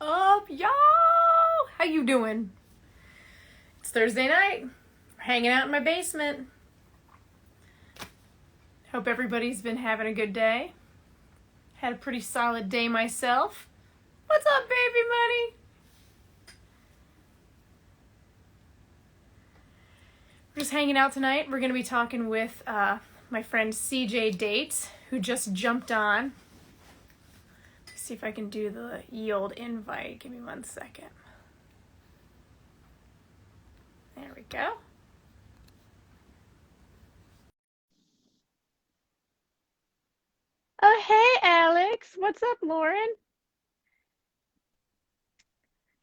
Up, y'all? How you doing? It's Thursday night. We're hanging out in my basement. Hope everybody's been having a good day. Had a pretty solid day myself. What's up, baby money? We're just hanging out tonight. We're going to be talking with my friend CJ Dates, who just jumped on. Let's see if I can do the old invite. Give me 1 second. There we go. Oh, hey, Alex. What's up, Lauren?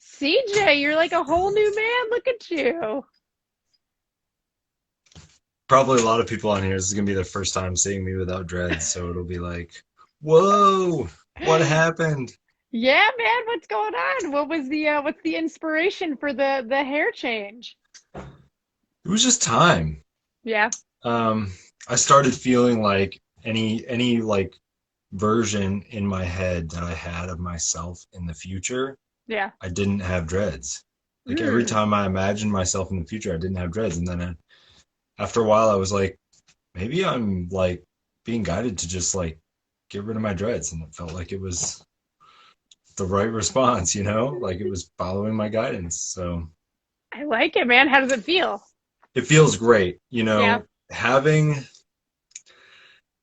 CJ, you're like a whole new man. Look at you. Probably a lot of people on here, this is gonna be their first time seeing me without dreads, so it'll be like, whoa, what happened? Yeah, man, what's going on? What's the inspiration for the hair change? It was just time. Yeah. Um, I started feeling like any like version in my head that I had of myself in the future, Yeah. I didn't have dreads. Like every Mm. time I imagined myself in the future, I didn't have dreads, and then after a while, I was like, maybe I'm like being guided to just like get rid of my dreads, and it felt like it was the right response, like it was following my guidance. So I like it, man. How does it feel? it feels great, Yeah. having,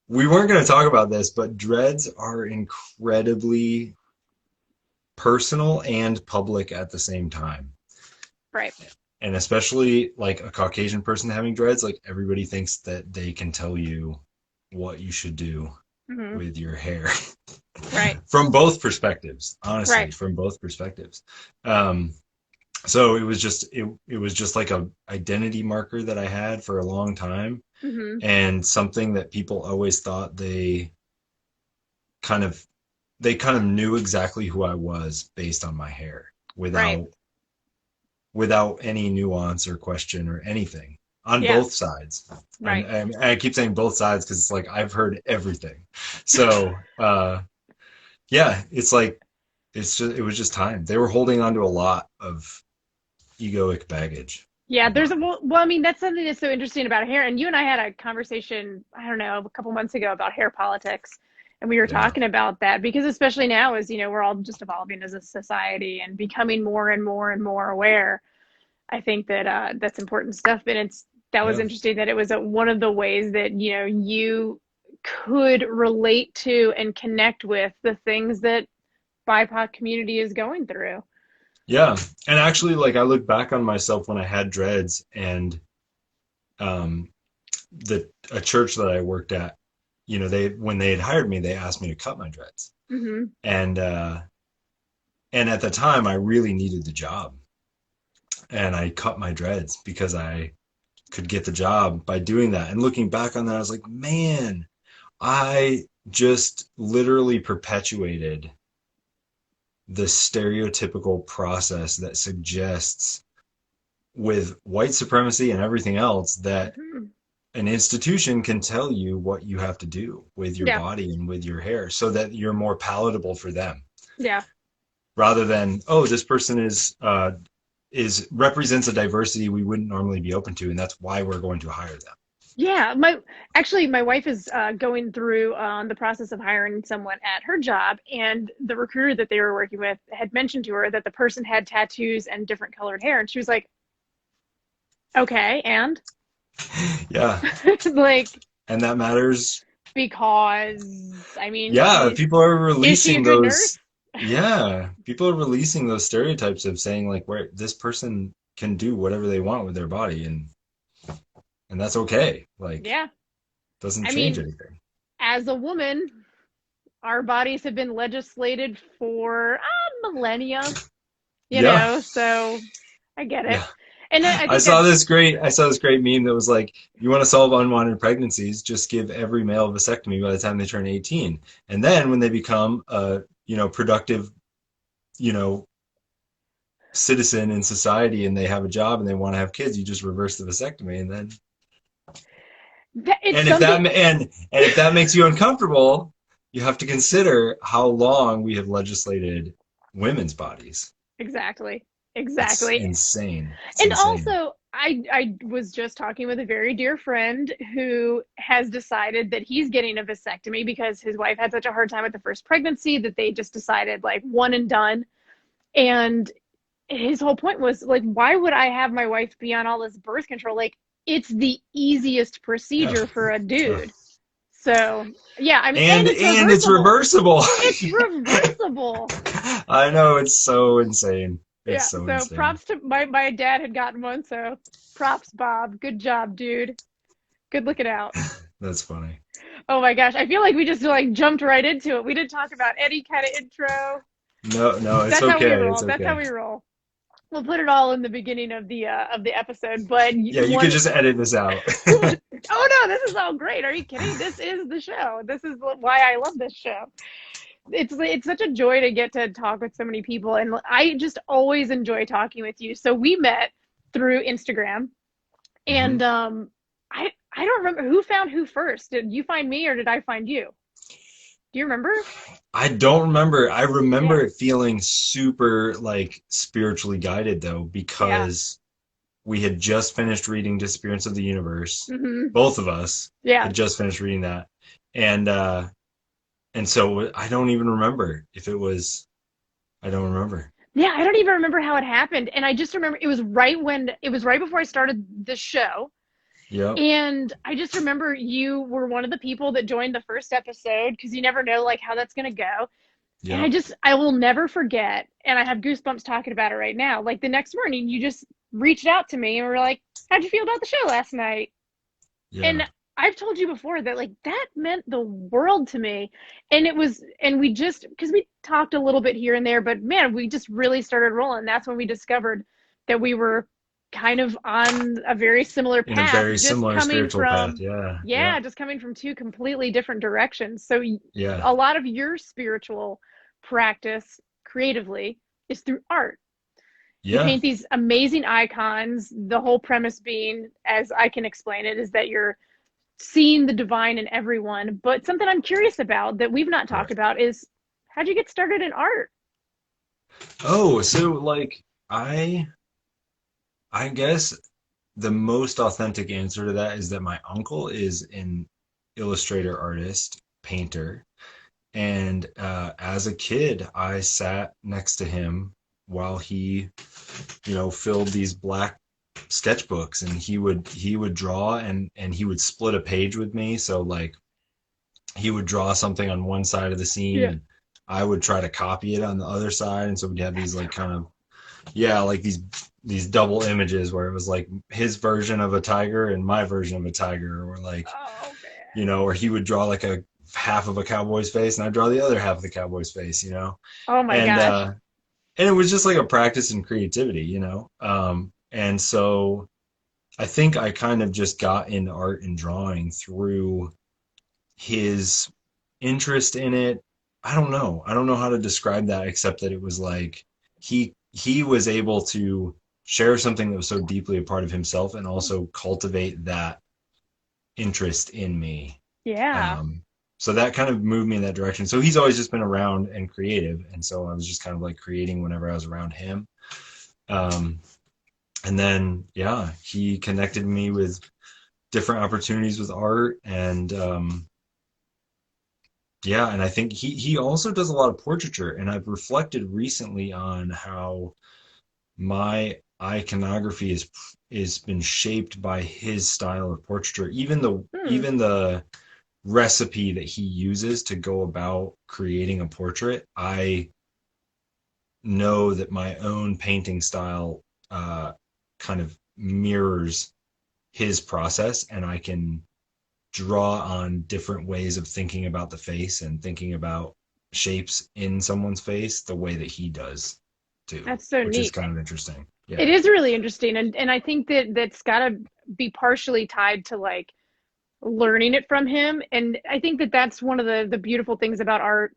we weren't going to talk about this, but dreads are incredibly personal and public at the same time. Right. And especially like a Caucasian person having dreads, like everybody thinks that they can tell you what you should do Hmm. with your hair Right. from both perspectives, honestly, Right. from both perspectives. Um, So it was just like a identity marker that I had for a long time, Hmm. and something that people always thought kind of they kind of knew exactly who I was based on my hair Right. without any nuance or question or anything on Yeah. both sides. And, Right. and I keep saying both sides because it's like I've heard everything. So yeah, it's like it was just time. They were holding on to a lot of egoic baggage Yeah, of there's a mine. I mean, that's something that's so interesting about hair. And you and I had a conversation, I don't know, a couple months ago about hair politics. And we were Yeah. talking about that because especially now as, we're all just evolving as a society and becoming more and more and more aware. I think that that's important stuff. And that was Yeah. interesting that it was one of the ways that, you could relate to and connect with the things that BIPOC community is going through. Yeah. And actually, like I look back on myself when I had dreads, and um the a church that I worked at, they when they had hired me, they asked me to cut my dreads. Hmm. And and at the time I really needed the job. And I cut my dreads because I could get the job by doing that. And looking back on that, I was like, man, I just literally perpetuated the stereotypical process that suggests with white supremacy and everything else that Hmm. an institution can tell you what you have to do with your Yeah. body and with your hair so that you're more palatable for them, Yeah. rather than, oh, this person is represents a diversity we wouldn't normally be open to, and that's why we're going to hire them. Yeah, my wife is going through the process of hiring someone at her job, and the recruiter that they were working with had mentioned to her that the person had tattoos and different colored hair, and she was like, "Okay," and Yeah. like And that matters. because I mean, Yeah, people are is she a releasing good nurse? those. Yeah, people are releasing those stereotypes of saying like where this person can do whatever they want with their body, and that's okay. Like, Yeah, doesn't I change mean, anything. as a woman, our bodies have been legislated for millennia, Yeah. so I get it. Yeah. And I I think saw that's this great I saw this great meme that was like, you want to solve unwanted pregnancies, just give every male a vasectomy by the time they turn 18. And then when they become a, productive, you know, citizen in society, and they have a job and they want to have kids, you just reverse the vasectomy. And then it's and if that something. and if that makes you uncomfortable, you have to consider how long we have legislated women's bodies. Exactly. It's Exactly. insane. It's And insane. also, I was just talking with a very dear friend who has decided that he's getting a vasectomy because his wife had such a hard time with the first pregnancy that they just decided like one and done. And his whole point was like, why would I have my wife be on all this birth control? Like, it's the easiest Yeah. procedure for a Yeah. dude. So, yeah, I mean, and And it's it's reversible. reversible. It's reversible. I know, it's so insane. It's Yeah, so so insane. props to my dad had gotten one, so props, Bob. Good job, dude. Good looking out. That's funny. Oh my gosh, I feel like we just like jumped right into it. We didn't talk about any kind of intro. No, no, it's That's how we okay. It's roll. That's how okay. we roll. We'll put it all in the beginning of the episode. But Yeah, you could one, just edit this out. oh no, this is all great. Are you kidding? This is the show. This is why I love this show. It's such a joy to get to talk with so many people, and I just always enjoy talking with you. So we met through Instagram, and Mhm. I don't remember who found who first. Did you find me or did I find you? Do you remember? I don't remember. I remember Yeah, it feeling super like spiritually guided though, yeah, because we had just finished reading Disappearance of the Universe. hmm, Both of us yeah. had just finished reading that. And so I don't even remember if it was I don't remember. Yeah, I don't even remember how it happened. And I just remember it was right before I started the show. Yep. And I just remember you were one of the people that joined the first episode because you never know like how that's gonna go. And Yep. I will never forget, and I have goosebumps talking about it right now. Like the next morning, you just reached out to me and were like, "How'd you feel about the show last night?" And Yeah. I've told you before that like that meant the world to me. And we just because we talked a little bit here and there, but man, we just really started rolling. That's when we discovered that we were kind of on a very similar In a path, very just similar coming spiritual path. from, Yeah. Yeah. yeah, just coming from two completely different directions. So Yeah. a lot of your spiritual practice creatively is through art. You Yeah. paint these amazing icons. The whole premise being, as I can explain it, is that you're seeing the divine in everyone. But something I'm curious about that we've not talked Right. about is how'd you get started in art? Oh, so like I guess the most authentic answer to that is that my uncle is an illustrator, artist, painter. And as a kid, I sat next to him while he, filled these black sketchbooks, and he would draw, and he would split a page with me. So like he would draw something on one side of the scene, Yeah, and I would try to copy it on the other side. And so we'd have these that's so like kind cool. of, yeah, like these double images where it was like his version of a tiger and my version of a tiger, or like, Oh man. or he would draw like a half of a cowboy's face and I draw the other half of the cowboy's face. Oh my And gosh. and it was just like a practice in creativity. And so I think I kind of just got into art and drawing through his interest in it. I don't know. I don't know how to describe that except that it was like he was able to share something that was so deeply a part of himself and also cultivate that interest in me. Yeah. Um, so that kind of moved me in that direction. So he's always just been around and creative, and so I was just kind of like creating whenever I was around him. Um, and then yeah, he connected me with different opportunities with art, and yeah, and I think he also does a lot of portraiture, and I've reflected recently on how my iconography is been shaped by his style of portraiture. Hmm. Even the recipe that he uses to go about creating a portrait, I know that my own painting style kind of mirrors his process, and I can draw on different ways of thinking about the face and thinking about shapes in someone's face the way that he does too, That's so which is neat. kind of interesting. It Yeah. is really interesting. And I think that that's gotta be partially tied to like learning it from him. And I think that that's one of the beautiful things about art.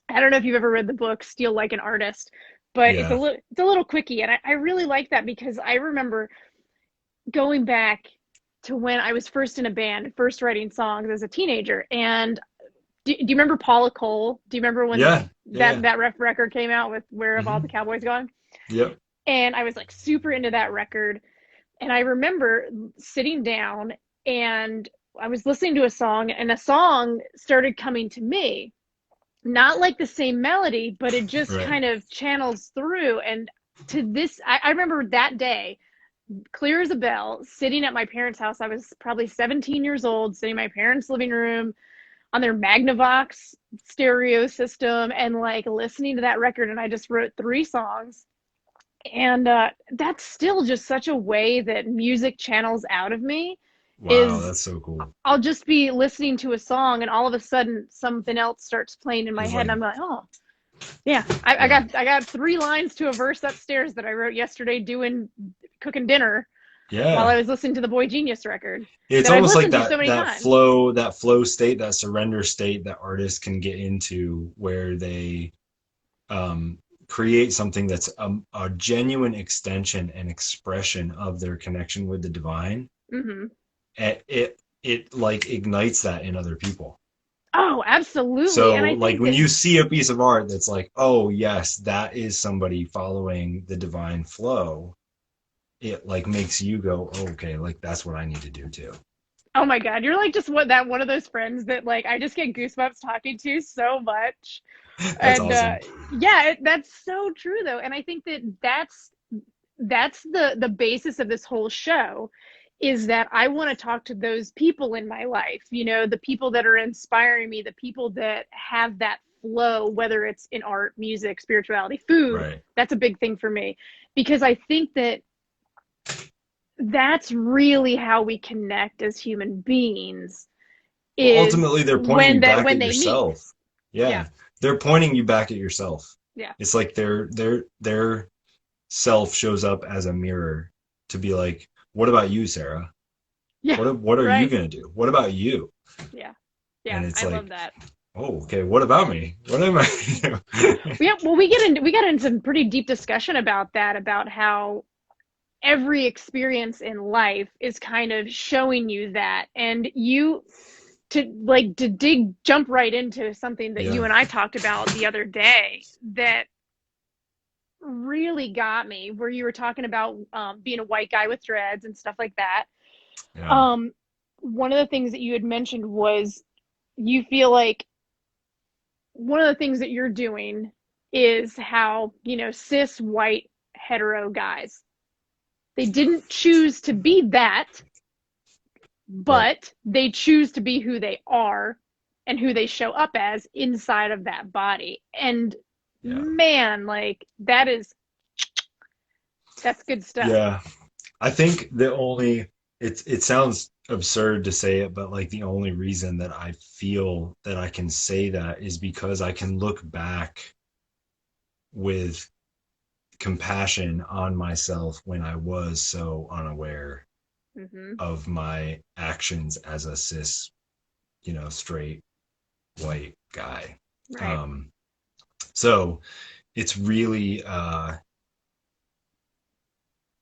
I don't know if you've ever read the book Steal Like an Artist, but Yeah. it's a little quickie, and I really like that because I remember going back to when I was first in a band, first writing songs as a teenager, and do you remember Paula Cole? Do you remember when Yeah, yeah, that record came out with Where Have All the hmm, Cowboys Gone? yep, And I was like super into that record. And I remember sitting down and I was listening to a song, and a song started coming to me. Not like the same melody, but it just right. kind of channels through. And to this, I remember that day, clear as a bell, sitting at my parents' house. I was probably 17 years old, sitting in my parents' living room on their Magnavox stereo system and like listening to that record. And I just wrote three songs. And that's still just such a way that music channels out of me. Wow, Is that's so cool. I'll just be listening to a song and all of a sudden something else starts playing in my It's head, and like, I'm like, oh yeah, yeah, I got three lines to a verse upstairs that I wrote yesterday doing cooking dinner while I yeah. was listening to the Boy Genius record It's that I've almost like listened to so many times. that flow state, that surrender state that artists can get into, where they um, create something that's a genuine extension and expression of their connection with the divine. Hmm. It like ignites that in other people. Oh, absolutely. So And I like think when that, you see a piece of art that's like, oh yes, that is somebody following the divine flow, it like makes you go, oh, okay, like that's what I need to do too. oh my God, you're like just what that one of those friends that like I just get goosebumps talking to so much. That's And awesome. yeah, that's so true though. And I think that that's the basis of this whole show, is that I want to talk to those people in my life, you know, the people that are inspiring me, the people that have that flow, whether it's in art, music, spirituality, food. Right. That's a big thing for me, because I think that that's really how we connect as human beings, Well, is ultimately, they're pointing you back when at they meet. yourself. Yeah. Yeah, they're pointing you back at yourself. Yeah. It's like their self shows up as a mirror to be like, what about you, Sarah? Yeah. What are you Right. gonna do? What about you? Yeah. And Yeah. it's I love like, that. oh, okay, what about me? What am I gonna do? Yeah, well, we got into some pretty deep discussion about that, about how every experience in life is kind of showing you that. And you, to dig jump right into something that Yeah, you and I talked about the other day that really got me, where you were talking about being a white guy with dreads and stuff like that. yeah, Um, one of the things that you had mentioned was you feel like one of the things that you're doing is how, you know, cis white hetero guys, they didn't choose to be that, right. but they choose to be who they are and who they show up as inside of that body. And Yeah, man, like that's good stuff. yeah. I think the only it sounds absurd to say it, but like the only reason that I feel that I can say that is because I can look back with compassion on myself when I was so unaware Hmm. of my actions as a cis, straight white guy. Right. Um, so it's really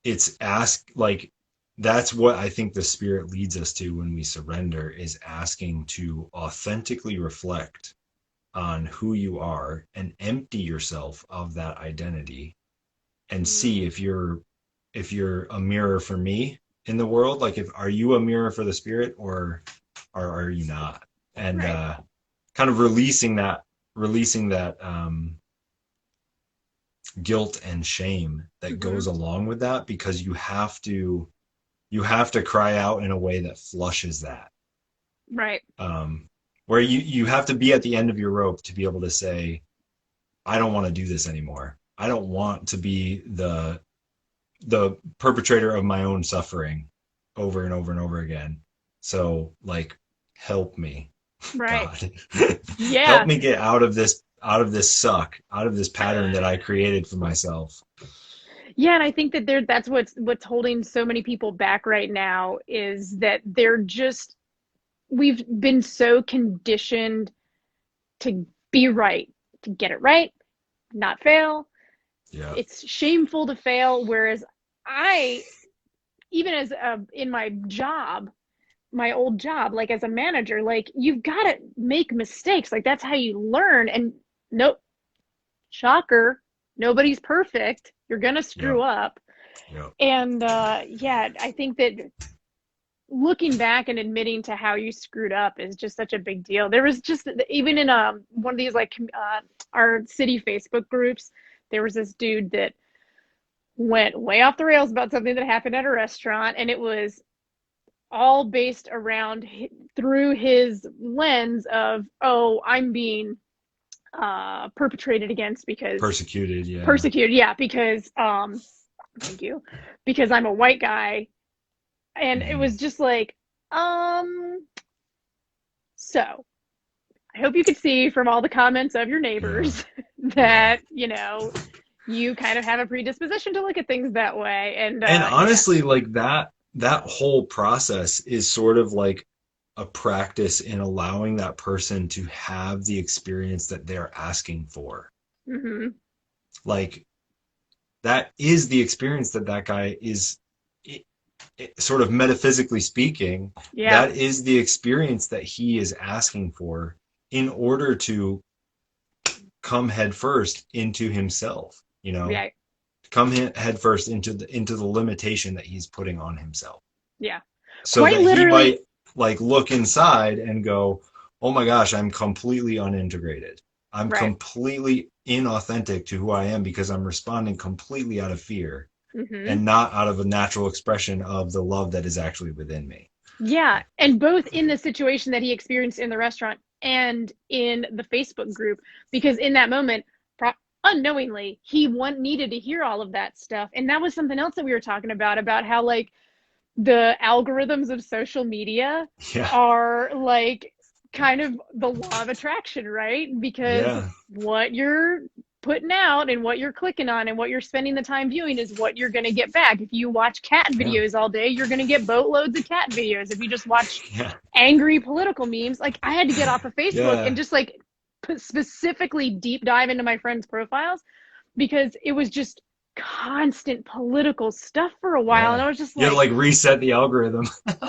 it's ask like that's what I think the spirit leads us to when we surrender, is asking to authentically reflect on who you are and empty yourself of that identity, and Mm. see if you're a mirror for me in the world. Like, if are you a mirror for the spirit, or are you not? And Right. kind of releasing that guilt and shame that Hmm. goes along with that, because you have to cry out in a way that flushes that, Right. um, where you have to be at the end of your rope to be able to say, I don't want to do this anymore. I don't want to be the perpetrator of my own suffering over and over and over again. So, like, help me, Right. God. Help Yeah. me get out of this suck, out of this pattern that I created for myself. Yeah, and I think that that's what's holding so many people back right now, is that they're just, we've been so conditioned to be right, to get it right, not fail. Yeah. It's shameful to fail. Whereas I, even as in my job, my old job, like as a manager, like you've got to make mistakes. Like that's how you learn. And nope, shocker, nobody's perfect. You're going to Yeah. screw up. Yeah. And yeah, I think that looking back and admitting to how you screwed up is just such a big deal. There was just even in one of these like our city Facebook groups, there was this dude that went way off the rails about something that happened at a restaurant, and it was all based around through his lens of, oh, I'm being perpetrated against because Persecuted. Yeah. persecuted, yeah, because thank you, because I'm a white guy. And it Hmm. was just like, um, so I hope you could see from all the comments of your Yeah. neighbors Yeah. that, you kind of have a predisposition to look at things that way. And And yeah. honestly, like that whole process is sort of like a practice in allowing that person to have the experience that they're asking for. Hmm. Like that is the experience that that guy is sort of metaphysically speaking, Yeah. that is the experience that he is asking for in order to come headfirst into himself, Yeah. come headfirst into the limitation that he's putting on himself, Yeah. so Quite that he literally. might like look inside and go, oh my gosh, I'm completely unintegrated. I'm Right. completely inauthentic to who I am because I'm responding completely out of fear Hmm. and not out of a natural expression of the love that is actually within me. Yeah. And both in the situation that he experienced in the restaurant and in the Facebook group, because in that moment, unknowingly, he needed to hear all of that stuff. And that was something else that we were talking about how like the algorithms of social media Yeah. are like kind of the law of attraction, right? Because Yeah. what you're putting out and what you're clicking on and what you're spending the time viewing is what you're going to get back. If you watch cat Yeah. videos all day, you're going to get boatloads of cat videos. If you just watch Yeah. angry political memes, like I had to get off of Facebook and Yeah. just like specifically deep dive into my friends' profiles because it was just constant political stuff for a while. And Yeah. I was just You had to like, like reset the algorithm.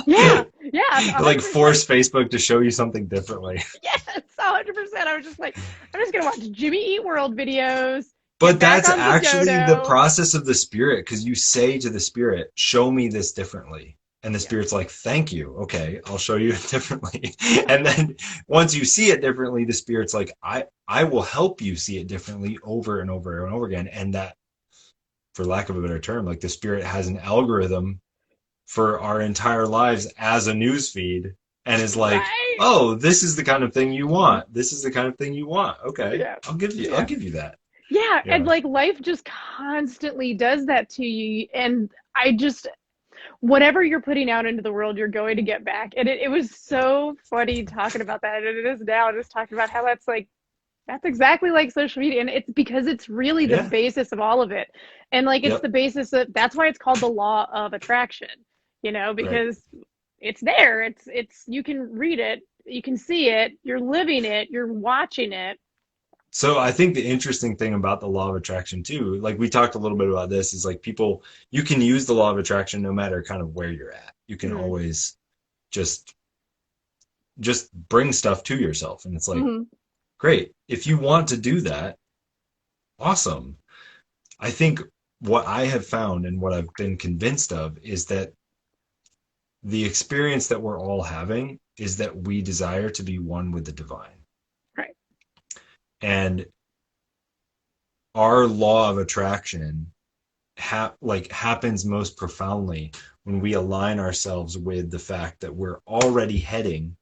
yeah, yeah, Like 100%. force Facebook to show you something differently. Yes, 100%. I was just like, I'm just going to watch Jimmy Eat World videos, get But back that's on the actually the dodo. process of the spirit, because you say to the spirit, show me this differently. And the Yeah. spirit's like, thank you. Okay, I'll show you it differently. And then once you see it differently, the spirit's like, I will help you see it differently over and over and over again. And that, for lack of a better term, like the spirit has an algorithm for our entire lives as a news feed and is like, Right. oh, this is the kind of thing you want. This is the kind of thing you want. Okay, Yeah. I'll Yeah. give you that. Yeah. And Yeah. like life just constantly does that to you. And I just, whatever you're putting out into the world, you're going to get back. And it was so funny talking about that. And it is now just talking about how that's like, that's exactly like social media. And it's because it's really the Yeah. basis of all of it. And like it's Yep. the basis of that's why it's called the law of attraction, Right. because it's there. It's you can read it, you can see it, you're living it, you're watching it. So I think the interesting thing about the law of attraction too, like we talked a little bit about this, is like people, you can use the law of attraction no matter kind of where you're at. You can Mm-hmm. always just bring stuff to yourself. And it's like, Mm-hmm. great. If you want to do that, awesome. I think what I have found and what I've been convinced of is that the experience that we're all having is that we desire to be one with the divine. Right. And our law of attraction happens most profoundly when we align ourselves with the fact that we're already heading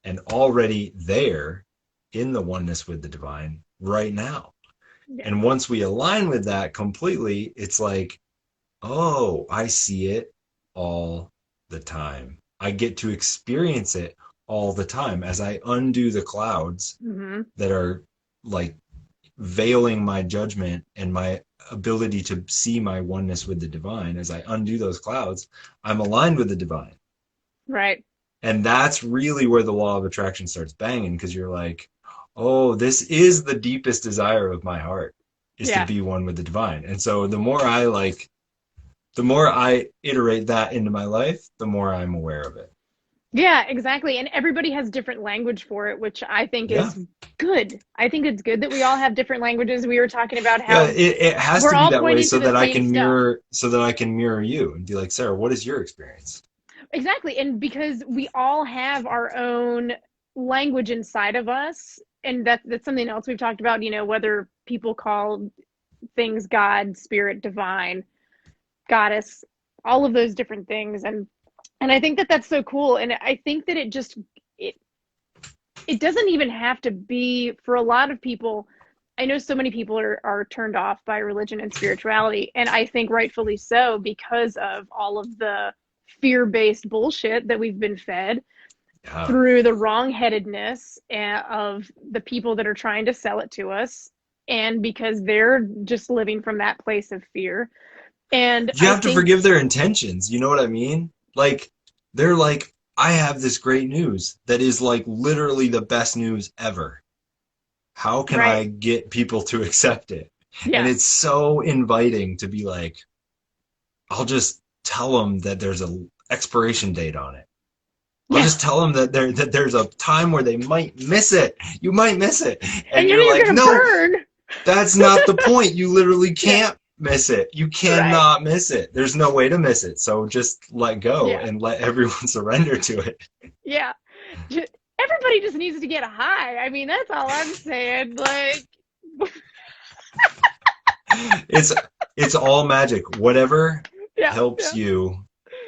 and already there in the oneness with the divine right now. Yeah. And once we align with that completely, it's like, oh, I see it all the time. I get to experience it all the time as I undo the clouds Mm-hmm. that are like veiling my judgment and my ability to see my oneness with the divine. As I undo those clouds, I'm aligned with the divine. Right. And that's really where the law of attraction starts banging, because you're like, oh, this is the deepest desire of my heart, is to Yeah. be one with the divine. And so the more I iterate that into my life, the more I'm aware of it. Yeah, exactly. And everybody has different language for it, which I think Yeah. is good. I think it's good that we all have different languages. We were talking about Yeah, how it has we're to be all that way pointing to so the that I same can stuff. mirror you and be like, Sarah, what is your experience? Exactly. And because we all have our own language inside of us, and that's something else we've talked about, whether people call things God, spirit, divine, goddess, all of those different things. And I think that that's so cool. And I think that it it doesn't even have to be for a lot of people. I know so many people are turned off by religion and spirituality, and I think rightfully so because of all of the fear-based bullshit that we've been fed Yeah. through the wrong-headedness of the people that are trying to sell it to us, and because they're just living from that place of fear. And You I have to think, forgive their intentions. You know what I mean? Like, they're like, I have this great news that is like literally the best news ever. How can right, I get people to accept it? And yeah, it's so inviting to be like, I'll just tell them that there's a expiration date on it. I'll yeah, just tell them that there's a time where they might miss it. You might miss it. and And you're, you're you're like, gonna no, burn. that's not the point. You literally Yeah, can't miss it. You right, cannot miss it. There's no way to miss it. So just let go yeah, and let everyone surrender to it. yeah. Everybody just needs to get high. I mean, that's all I'm saying. Like, It's it's all magic. yeah, Helps yeah, you,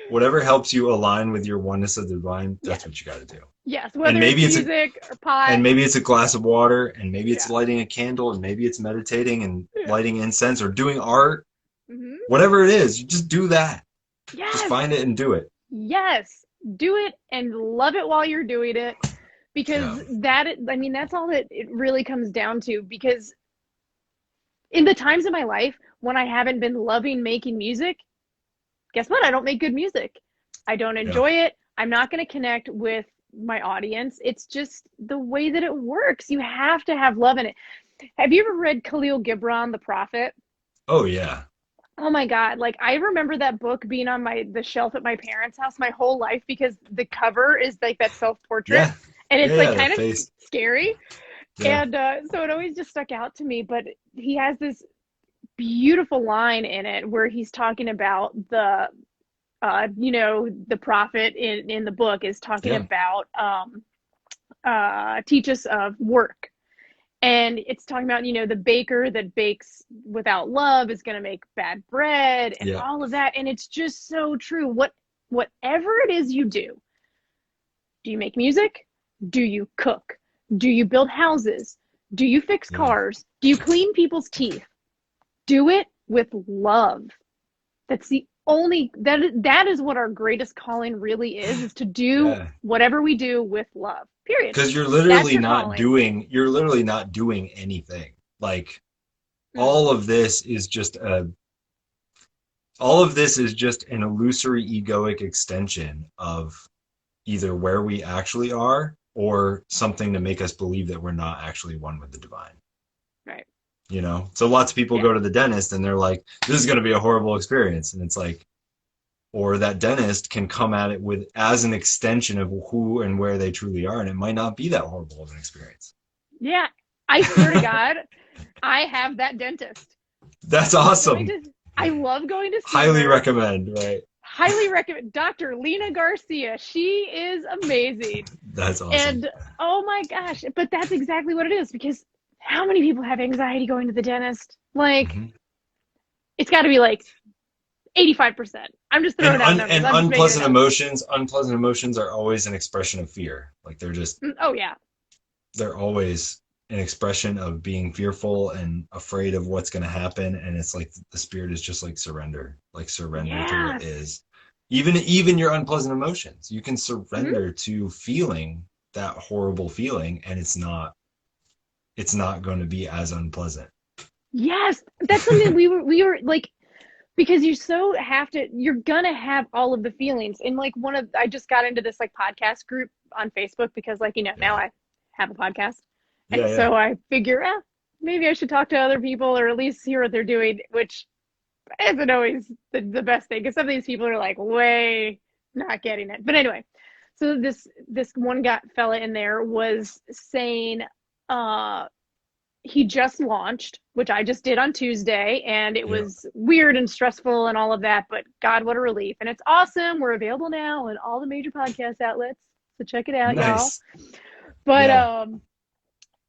whatever helps you align with your oneness of the divine, that's yes, what you got to do. yes. And Whether it's music or pot, maybe it's a glass of water, and maybe it's yeah, lighting a candle, and maybe it's meditating and yeah. lighting incense or doing art. Hmm. Whatever it is, you just do that. Just Yes, find it and do it. yes. Do it and love it while you're doing it, Yeah. because I mean, that's all that it really comes down to. Because in the times of my life when I haven't been loving making music, guess what? I don't make good music. I don't Yeah. enjoy it. I'm not going to connect with my audience. It's just the way that it works. You have to have love in it. Have you ever read Khalil Gibran, The Prophet? Oh yeah. Oh my God. Like, I remember that book being on the shelf at my parents' house my whole life because the cover is like that self-portrait, Yeah. and Yeah, it's like yeah, the kind of face. scary. Yeah. And so it always just stuck out to me. But he has this beautiful line in it where he's talking about the prophet in the book is talking Yeah. about teach us of work. And it's talking about, the baker that bakes without love is going to make bad bread and Yeah. all of that. And it's just so true. Whatever it is you do you make music? Do you cook? Do you build houses? Do you fix Yeah. cars? Do you clean people's teeth? Do it with love. That's the only that is what our greatest calling really is to do Yeah. whatever we do with love. Period. Because That's your calling. you're literally not doing anything. Like Mm, all of this is just all of this is just an illusory egoic extension of either where we actually are or something to make us believe that we're not actually one with the divine. right. You know? So lots of people Yeah. go to the dentist and they're like, this is going to be a horrible experience. And it's like, or that dentist can come at it with as an extension of who and where they truly are. And it might not be that horrible of an experience. Yeah. I swear to God, I have that dentist. That's Going awesome. to I love going to see Highly her. recommend, right? Highly recommend Dr. Lena Garcia. She is amazing. That's awesome. And oh my gosh, but that's exactly what it is because how many people have anxiety going to the dentist? Like, Mhm. it's got to be like 85%. I'm just throwing out numbers. And I'm just making it up. unpleasant emotions are always an expression of fear. Like Oh yeah. they're always an expression of being fearful and afraid of what's going to happen. And it's like the spirit is just like surrender to what Yes. is. Even your unpleasant emotions, you can Mhm. surrender to feeling that horrible feeling, and it's not going to be as unpleasant. Yes. That's something we were like, because you're gonna have all of the feelings. And like I just got into this like podcast group on Facebook because like, now Yeah, I have a podcast. yeah, And yeah. so I figure, maybe I should talk to other people or at least hear what they're doing, which isn't always the best thing because some of these people are like way not getting it. But anyway, So this one fella in there was saying he just launched, which I just did on Tuesday, and it Yeah. was weird and stressful and all of that, but God, what a relief. And it's awesome. We're available now on all the major podcast outlets. So check it out, y'all. Nice. But Yeah.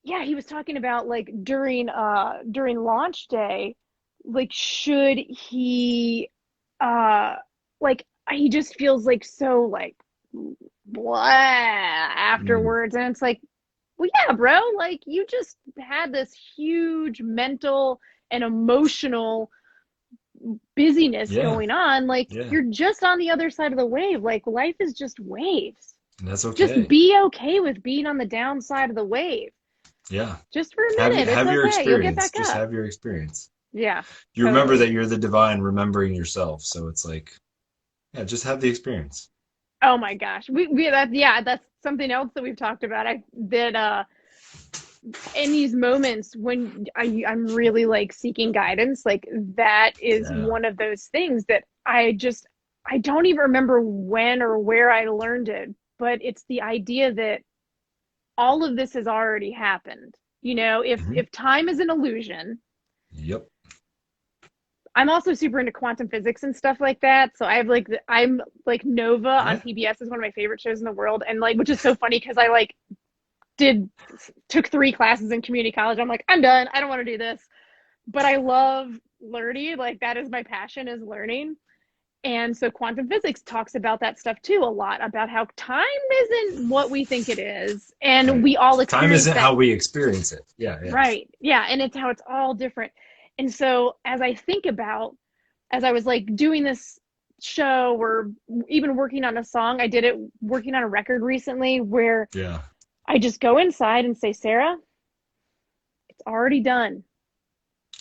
yeah, he was talking about like during launch day, like should he like he just feels like so like blah Mm. afterwards, and it's like, well, yeah, bro, like you just had this huge mental and emotional busyness Yeah. going on. Like Yeah. you're just on the other side of the wave. Like life is just waves. And that's Just okay. be okay with being on the downside of the wave. Yeah. Just for a minute. It's Have your okay. You'll get experience. back Just up. have your experience. Yeah, You remember totally. that you're the divine remembering yourself. So it's like, yeah, just have the experience. Oh my gosh. We that yeah, that's something else that we've talked about. I that in these moments when I'm really like seeking guidance, like that is Yeah. one of those things that I don't even remember when or where I learned it, but it's the idea that all of this has already happened. You know, Hmm. if time is an illusion, Yep. I'm also super into quantum physics and stuff like that. So I have like I'm like Nova on Yeah. PBS is one of my favorite shows in the world, and like which is so funny because I like did took 3 classes in community college. I'm like, I'm done. I don't want to do this. But I love learning. Like that is my passion, is learning. And so quantum physics talks about that stuff too a lot, about how time isn't what we think it is. And Right. we all Time experience isn't that. how we experience it. Yeah. Yeah. Right. Yeah. And it's how it's all different. And so as I think about, as I was like doing this show or even working on a song, I did it working on a record recently where Yeah. I just go inside and say, Sarah, it's already done.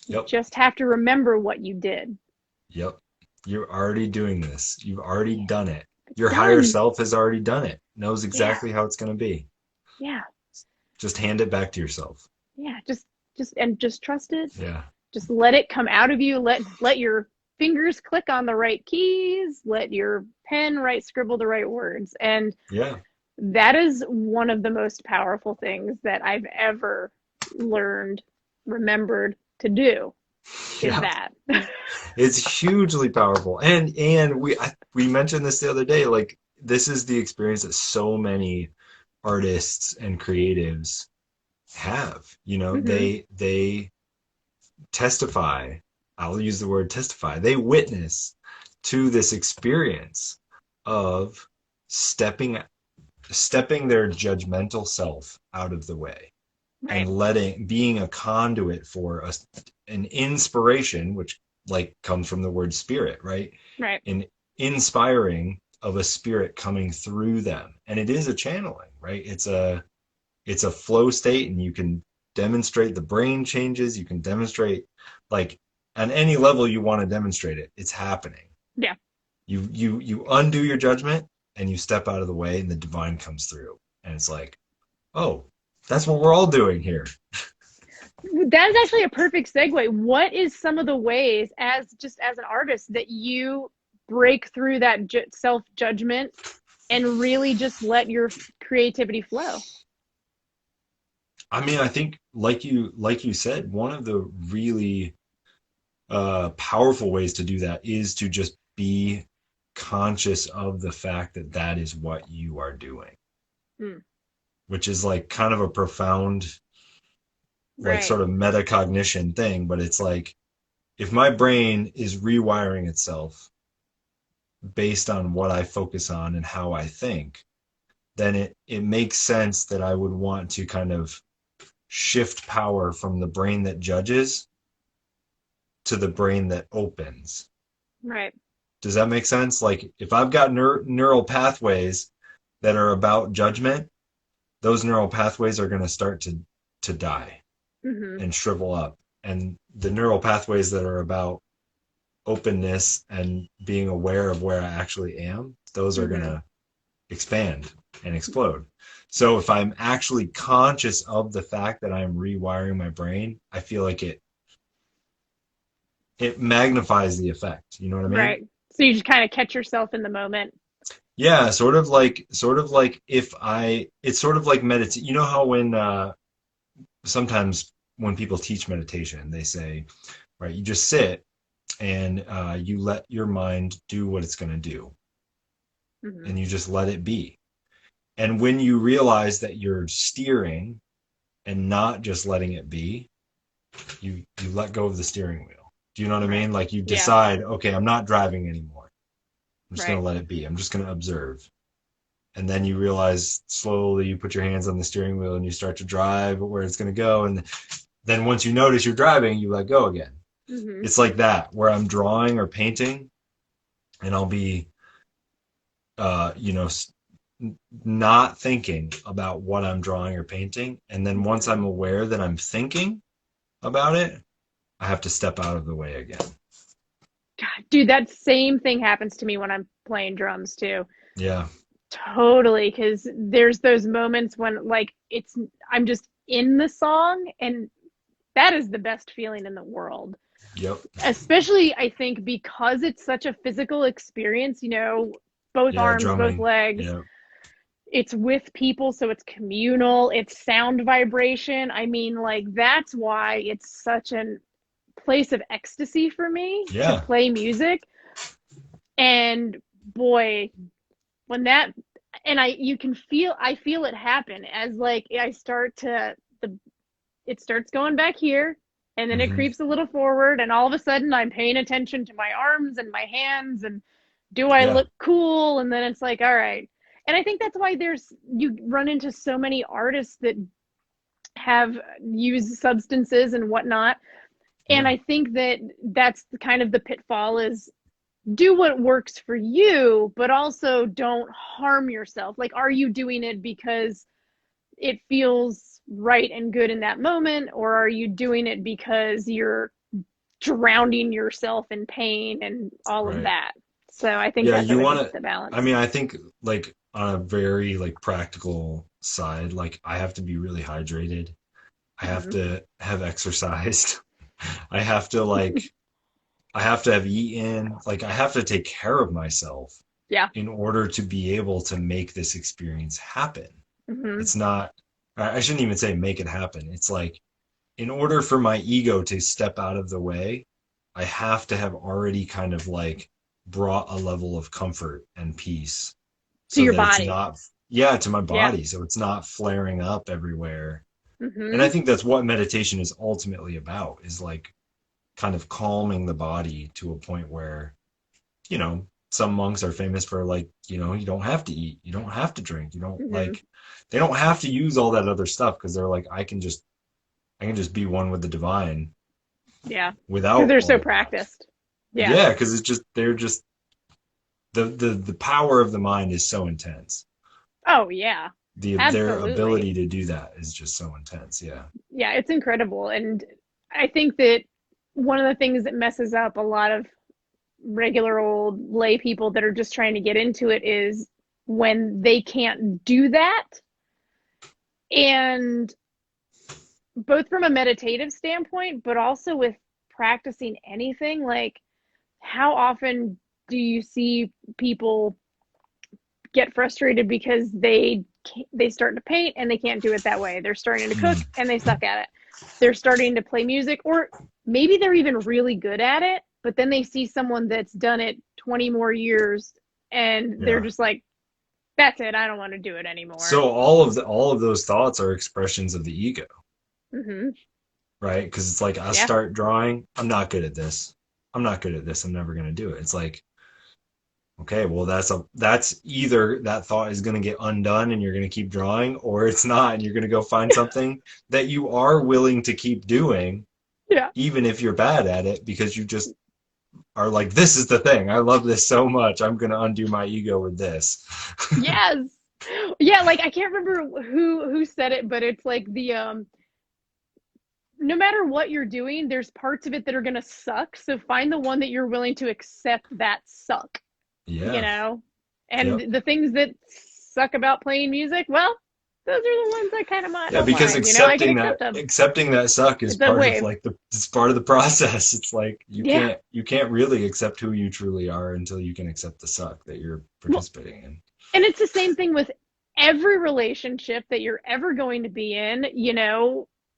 You Yep. just have to remember what you did. Yep. You're already doing this. You've already Yeah, done it. it's Your higher done. self has already done it, knows Yeah. exactly how it's going to be. Yeah. Just hand it back to yourself. Yeah. Just trust it. Yeah. Just let it come out of you. Let your fingers click on the right keys. Let your pen scribble the right words. And Yeah. that is one of the most powerful things that I've ever learned, remembered to do, is Yeah. that. It's hugely powerful. And we mentioned this the other day, like this is the experience that so many artists and creatives have. You know, Mm-hmm. they testify, I'll use the word testify, they witness to this experience of stepping stepping their judgmental self out of the way and Right. letting being a conduit for an inspiration, which like comes from the word spirit, right? Right. An inspiring of a spirit coming through them. And it is a channeling, right? It's a flow state, and you can demonstrate the brain changes, you can demonstrate like on any level you want to demonstrate it, it's happening. Yeah. You undo your judgment and you step out of the way, and the divine comes through, and it's like, oh, that's what we're all doing here. That is actually a perfect segue. What is some of the ways, as just as an artist, that you break through that self judgment and really just let your creativity flow? I mean, I think like you said, one of the really powerful ways to do that is to just be conscious of the fact that that is what you are doing, Hmm. which is like kind of a profound, like Right. sort of metacognition thing. But it's like if my brain is rewiring itself based on what I focus on and how I think, then it makes sense that I would want to kind of shift power from the brain that judges to the brain that opens. Right. Does that make sense? Like if I've got neural pathways that are about judgment, those neural pathways are going to start to die Mm-hmm. and shrivel up. And the neural pathways that are about openness and being aware of where I actually am, those are going Mm-hmm. to expand and explode. So if I'm actually conscious of the fact that I'm rewiring my brain, I feel like it magnifies the effect. You know what I mean? Right. So you just kind of catch yourself in the moment. Yeah, sort of like if I it's sort of like meditate. You know how when sometimes when people teach meditation, they say, right, you just sit and you let your mind do what it's going to do, Hmm. and you just let it be. And when you realize that you're steering and not just letting it be, you let go of the steering wheel. Do you know what I Right. mean? Like you Yeah. decide, okay, I'm not driving anymore. I'm just going Right. to let it be. I'm just going to observe. And then you realize slowly you put your hands on the steering wheel and you start to drive where it's going to go. And then once you notice you're driving, you let go again. Hmm. It's like that where I'm drawing or painting and I'll be, you know, not thinking about what I'm drawing or painting. And then once Hmm. I'm aware that I'm thinking about it, I have to step out of the way again. God, dude, that same thing happens to me when I'm playing drums too. Yeah. Totally, because there's those moments when like I'm just in the song, and that is the best feeling in the world. Yep. Especially, I think, because it's such a physical experience, both Yeah. arms, both Drumming. legs. Yeah. It's with people, so it's communal, it's sound vibration. I mean, like, that's why it's such a place of ecstasy for me to Yeah. play music. And boy, when that and I feel it happen as like I start to the it starts going back here, and then it Hmm. creeps a little forward, and all of a sudden I'm paying attention to my arms and my hands, and do I Yeah. look cool? And then it's like, all right. And I think that's why you run into so many artists that have used substances and whatnot. And Yeah. I think that that's kind of the pitfall is do what works for you, but also don't harm yourself. Like, are you doing it because it feels right and good in that moment, or are you doing it because you're drowning yourself in pain and all of Right. that? So I think Yeah. that's You always want to, the I balance. mean, I think like on a very like practical side, like I have to be really hydrated. I have Mm-hmm. to have exercised. I have to like I have to have eaten, like I have to take care of myself Yeah. in order to be able to make this experience happen. Mm-hmm. It's not, I shouldn't even say make it happen. It's like, in order for my ego to step out of the way, I have to have already kind of like brought a level of comfort and peace To so your that it's body. not, yeah, to my Yeah. body. So it's not flaring up everywhere. And I Mm-hmm. think that's what meditation is ultimately about is like kind of calming the body to a point where, some monks are famous for like, you don't have to eat, you don't have to drink, you don't Mm-hmm. like, they don't have to use all that other stuff because they're like, I can just be one with the divine Yeah. Because without they're so all of that. practiced. Yeah. Yeah, because they're just the power of the mind is so intense. Oh, yeah. Their Absolutely. ability to do that is just so intense. Yeah. Yeah, it's incredible. And I think that one of the things that messes up a lot of regular old lay people that are just trying to get into it is when they can't do that. And both from a meditative standpoint, but also with practicing anything, like how often do you see people get frustrated because they start to paint and they can't do it that way. They're starting to cook Mm, and they suck at it. They're starting to play music, or maybe they're even really good at it, but then they see someone that's done it 20 more years and they're yeah. just like, that's it, I don't want to do it anymore. So all of those thoughts are expressions of the ego, Mhm. right? Because it's like I Yeah. start drawing, I'm not good at this. I'm not good at this. I'm never gonna do it. It's like, okay, well that's either that thought is gonna get undone and you're gonna keep drawing, or it's not, and you're gonna go find something that you are willing to keep doing, Yeah. even if you're bad at it, because you just are like, this is the thing. I love this so much. I'm gonna undo my ego with this. Yes. Yeah, like I can't remember who said it, but it's like the no matter what you're doing, there's parts of it that are going to suck. So find the one that you're willing to accept that suck, you Yeah. know? And Yep. the things that suck about playing music, well, those are the ones I kind of Yeah, don't because mind. I can accept them. accepting that suck is It's a part of wave. like the it's part of the process. It's like Yeah. you can't really accept who you truly are until you can accept the suck that you're Well, participating in. and it's the same thing with every relationship that you're ever going to be in.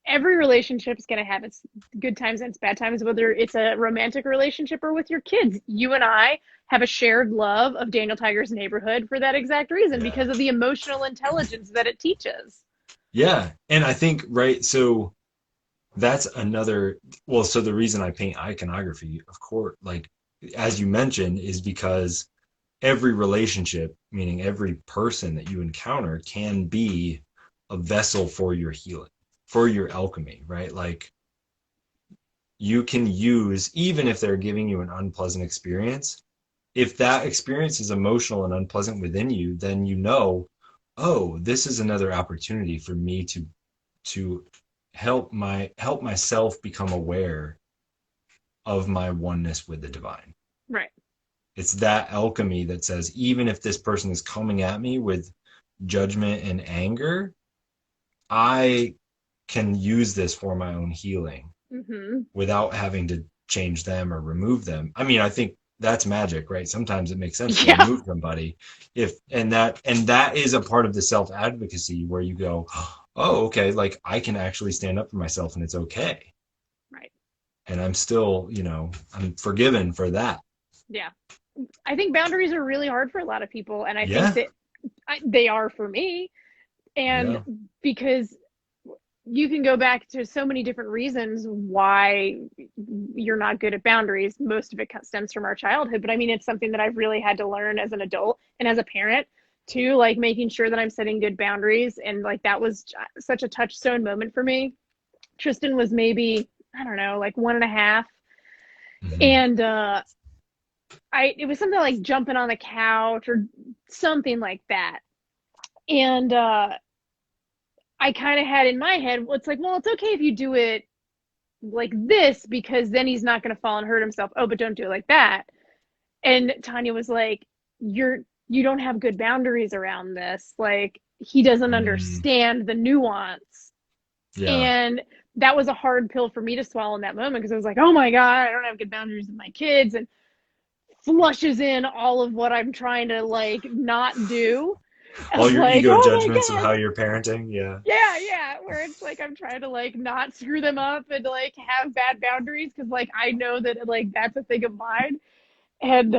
Every relationship is going to have its good times and its bad times, whether it's a romantic relationship or with your kids. You and I have a shared love of Daniel Tiger's Neighborhood for that exact reason, Yeah. because of the emotional intelligence that it teaches. Yeah. And I think, right, so that's another, well, so the reason I paint iconography, of course, like as you mentioned, is because every relationship, meaning every person that you encounter, can be a vessel for your healing, for your alchemy, right? Like you can use, even if they're giving you an unpleasant experience, if that experience is emotional and unpleasant within you, then oh, this is another opportunity for me to help myself become aware of my oneness with the divine. Right. It's that alchemy that says, even if this person is coming at me with judgment and anger, I can use this for my own healing Mm-hmm. without having to change them or remove them. I mean, I think that's magic, right? Sometimes it makes sense to Yeah. remove somebody if and that is a part of the self advocacy where you go, oh, okay, like I can actually stand up for myself and it's okay. Right. And I'm still, I'm forgiven for that. Yeah. I think boundaries are really hard for a lot of people. And I think Yeah. that they are for me. And Yeah. because you can go back to so many different reasons why you're not good at boundaries. Most of it stems from our childhood, but I mean, it's something that I've really had to learn as an adult and as a parent too, like making sure that I'm setting good boundaries. And like that was such a touchstone moment for me. Tristan was maybe, I don't know, like 1.5. Hmm. And it was something like jumping on the couch or something like that. And I kind of had in my head, well, it's like, well, it's okay if you do it like this because then he's not going to fall and hurt himself. Oh, but don't do it like that. And Tanya was like, you don't have good boundaries around this. Like he doesn't Mm, understand the nuance. yeah. And that was a hard pill for me to swallow in that moment because I was like, oh my God, I don't have good boundaries with my kids, and flushes in all of what I'm trying to like not do All of your like, ego oh my judgments of God. how you're parenting. Yeah. Yeah, yeah, where it's like I'm trying to like not screw them up and like have bad boundaries because like I know that like that's a thing of mine. And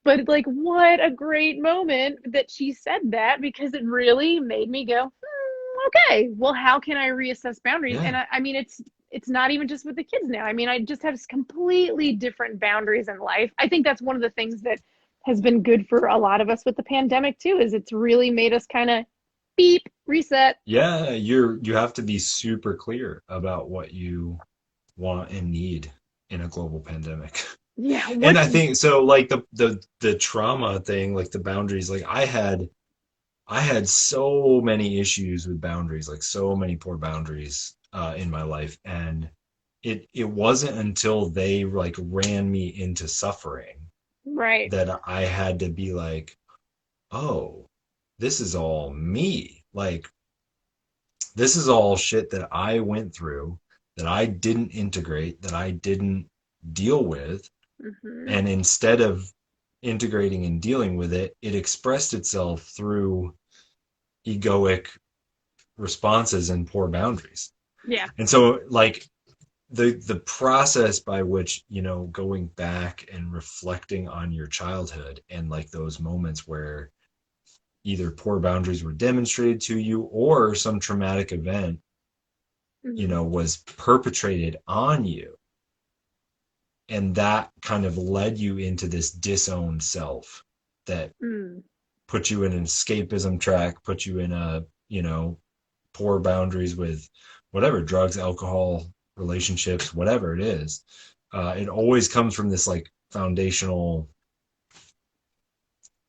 but like what a great moment that she said that, because it really made me go, okay, well, how can I reassess boundaries? Yeah. And I mean, it's not even just with the kids now. I mean, I just have completely different boundaries in life. I think that's one of the things that has been good for a lot of us with the pandemic too, is it's really made us kind of beep, reset. Yeah. You have to be super clear about what you want and need in a global pandemic. Yeah, And what's I think so like the trauma thing, like the boundaries, like I had so many issues with boundaries, like so many poor boundaries in my life. And it wasn't until they like ran me into suffering right. that I had to be like, oh, this is all me. Like this is all shit that I went through that I didn't integrate, that I didn't deal with. Hmm. And instead of integrating and dealing with it, it expressed itself through egoic responses and poor boundaries. Yeah. And so like the process by which, going back and reflecting on your childhood and like those moments where either poor boundaries were demonstrated to you or some traumatic event, Hmm. was perpetrated on you, and that kind of led you into this disowned self that Mm. put you in an escapism track, put you in a, poor boundaries with whatever, drugs, alcohol, relationships, whatever it is. It always comes from this like foundational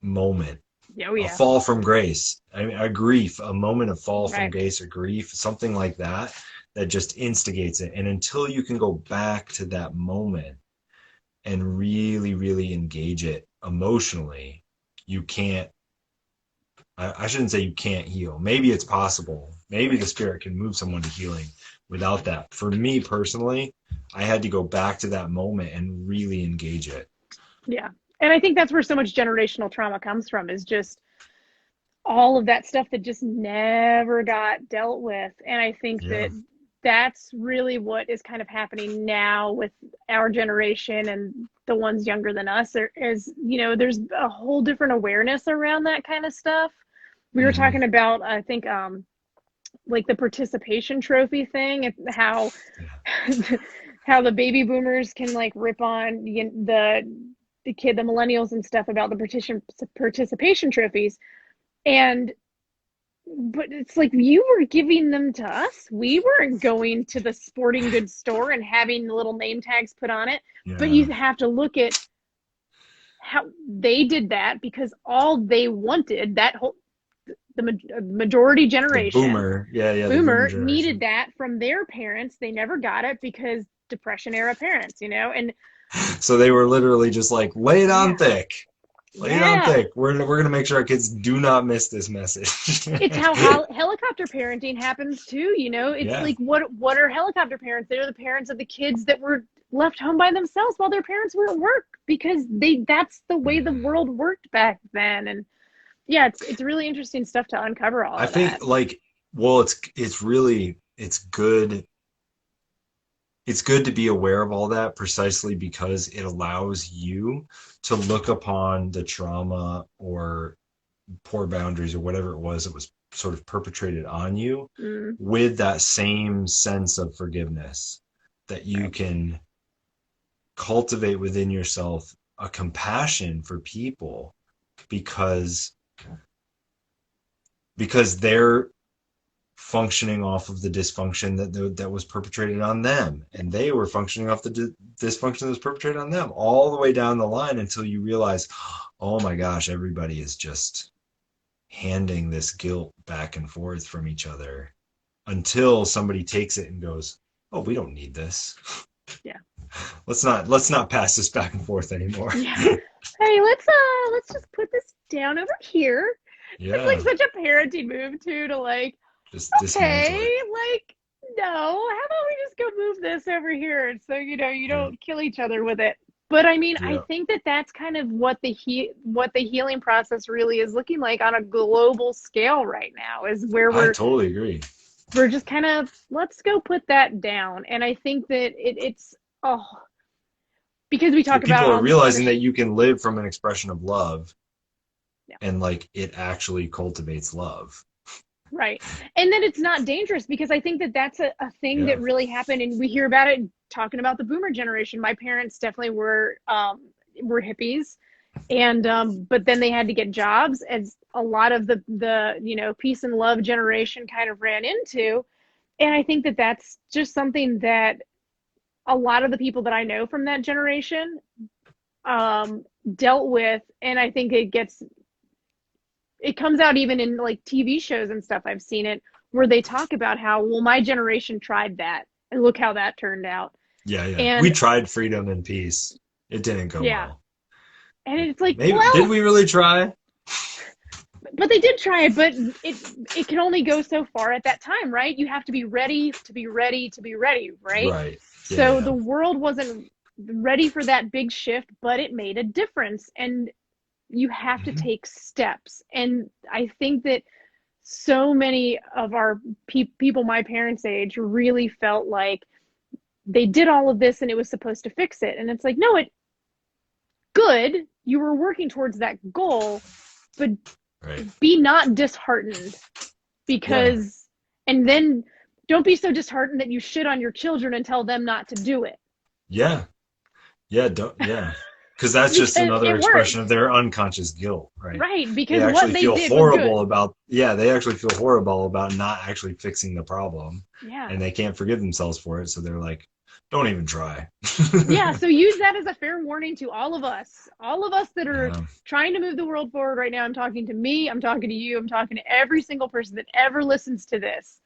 moment, Oh a yeah. fall from grace, I mean, a grief, a moment of fall from Right. grace or grief, something like that, that just instigates it. And until you can go back to that moment and really, really engage it emotionally, you can't I shouldn't say you can't heal. Maybe it's possible. Maybe the spirit can move someone to healing without that. For me personally, I had to go back to that moment and really engage it. Yeah. And I think that's where so much generational trauma comes from, is just all of that stuff that just never got dealt with. And I think Yeah. that that's really what is kind of happening now with our generation and the ones younger than us. There is, there's a whole different awareness around that kind of stuff. We were Hmm. talking about, I think, like the participation trophy thing, and how Yeah. how the baby boomers can like rip on the millennials and stuff about the participation trophies. And but it's like, you were giving them to us. We weren't going to the sporting goods store and having the little name tags put on it. But Yeah. you have to look at how they did that, because all they wanted, that whole the majority The generation, boomer. Yeah, yeah, the boomer boomer, needed generation. that from their parents. They never got it because depression era parents, and So they were literally just like, lay it on yeah, thick. Lay it on yeah. thick. We're gonna make sure our kids do not miss this message. It's how helicopter parenting happens too. It's Yeah. like, what are helicopter parents? They're the parents of the kids that were left home by themselves while their parents were at work, because that's the way the world worked back then. And yeah, it's really interesting stuff to uncover all I of that. think like, well, it's really it's good to be aware of all that, precisely because it allows you to look upon the trauma or poor boundaries or whatever it was that was sort of perpetrated on you Mm, with that same sense of forgiveness, that you right. can cultivate within yourself a compassion for people because they're functioning off of the dysfunction that was perpetrated on them, and they were functioning off the dysfunction that was perpetrated on them, all the way down the line, until you realize, oh my gosh, everybody is just handing this guilt back and forth from each other, until somebody takes it and goes, oh, we don't need this. Yeah. Let's not pass this back and forth anymore. Yeah. Hey, let's just put this down over here. It's Yeah, like such a parenting move too, to like, just okay, dismantle it. like, no, how about we just go move this over here, so you Yeah, don't kill each other with it. But I mean, I yeah, think that that's kind of what the healing process really is looking like on a global scale right now, is where I we're totally agree. we're just kind of, let's go put that down. And I think that it's, oh, because we Yeah, talk about people it are on the realizing show. that you can live from an expression of love, Yeah. and like it actually cultivates love. Right. And then it's not dangerous, because I think that that's a thing Yeah. that really happened. And we hear about it talking about the boomer generation. My parents definitely were hippies. And, but then they had to get jobs, as a lot of the peace and love generation kind of ran into. And I think that that's just something that a lot of the people that I know from that generation, dealt with. And I think it comes out even in like TV shows and stuff. I've seen it where they talk about how, well, my generation tried that and look how that turned out. Yeah, yeah. We And tried freedom and peace. It didn't go yeah, well. and it's like, Maybe did well, we really try? but they did try it, but it can only go so far at that time, right? You have to be ready to be ready to be ready, right? Right. Yeah, So yeah. the world wasn't ready for that big shift, but it made a difference. And you have to Hmm. take steps. And I think that so many of our people my parents' age really felt like they did all of this and it was supposed to fix it. And it's like, no, it good. You were working towards that goal, but Right. be not disheartened, Yeah. because, and then don't be so disheartened that you shit on your children and tell them not to do it. Yeah. Yeah. Don't. Yeah. Because that's just Because another it expression of worked. their unconscious guilt, right? Right. They Because what actually they feel did was horrible good. about, yeah, they actually feel horrible about not actually fixing the problem, Yeah. and they can't forgive themselves for it. So they're like, don't even try. Yeah, so use that as a fair warning to all of us that are Yeah. trying to move the world forward right now. I'm talking to me, I'm talking to you, I'm talking to every single person that ever listens to this.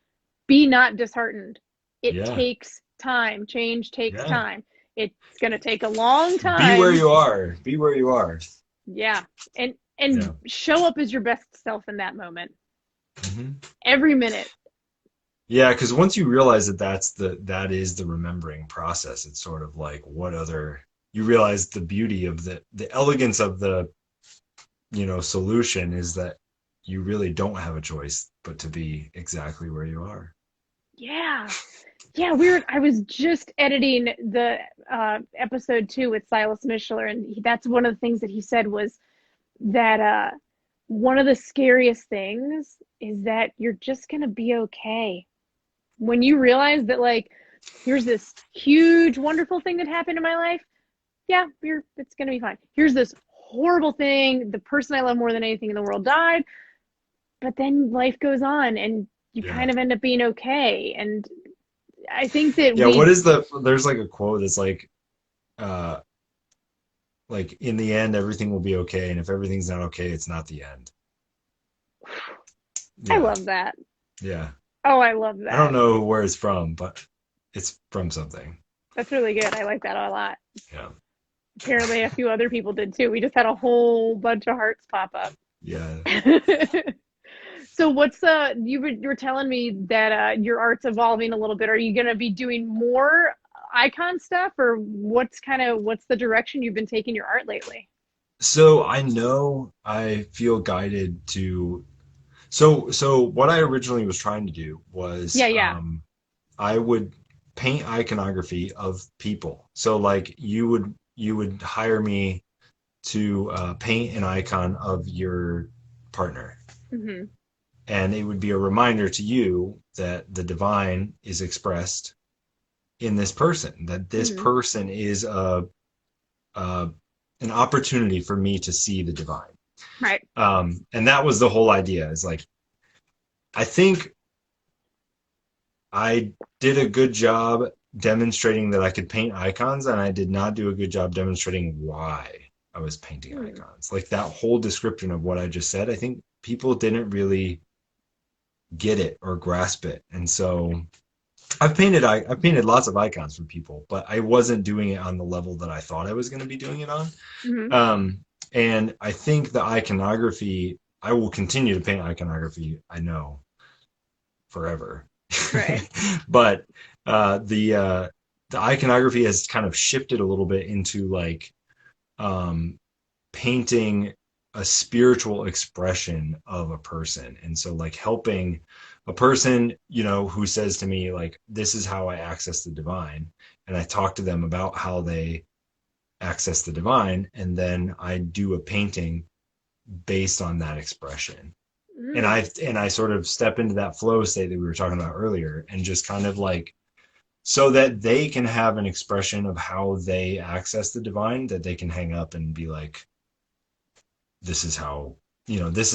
Be not disheartened. It Yeah. takes time. Change takes Yeah. time. It's going to take a long Be where time. you are. Be where you are. Yeah. And and Yeah. show up as your best self in that moment, Hmm. every minute. Yeah, because once you realize that that is the remembering process, it's sort of like what other you realize the beauty of the elegance of the solution is that you really don't have a choice but to be exactly where you are. Yeah. Yeah, I was just editing the episode 2 with Silas Mishler, and that's one of the things that he said was that one of the scariest things is that you're just gonna be okay when you realize that, like, here's this huge, wonderful thing that happened in my life. Yeah, it's gonna be fine. Here's this horrible thing. The person I love more than anything in the world died, but then life goes on, and you Yeah. kind of end up being okay. And I think that Yeah, what is there's like a quote that's uh like in the end everything will be okay, and if everything's not okay, it's not the end. I Yeah. love that. Yeah. Oh, I love I don't that. know where it's from, but it's from something. That's really good. I like that a lot. Yeah. Apparently, a few other people did too. We just had a whole bunch of hearts pop up. Yeah. So you were telling me that your art's evolving a little bit. Are you going to be doing more icon stuff, or what's the direction you've been taking your art lately? So I know I feel guided to so what I originally was trying to do was Yeah, yeah. I would paint iconography of people. So like you would hire me to paint an icon of your partner, Hmm. and it would be a reminder to you that the divine is expressed in this person, that this Hmm. person is a an opportunity for me to see the divine. Right. And that was the whole idea. Is like I think I did a good job demonstrating that I could paint icons, and I did not do a good job demonstrating why I was painting Hmm. icons. Like that whole description of what I just said, I think people didn't really get it or grasp it. And so I've painted lots of icons for people, but I wasn't doing it on the level that I thought I was going to be doing it on. Hmm. Um, and I think the iconography, I will continue to paint iconography, I know, forever. Right. But the iconography has kind of shifted a little bit into like um, painting a spiritual expression of a person. And so like helping a person, who says to me like, this is how I access the divine. And I talk to them about how they access the divine. And then I do a painting based on that expression. And Mm. I sort of step into that flow state that we were talking about earlier, and just kind of like so that they can have an expression of how they access the divine, that they can hang up and be like, this is how this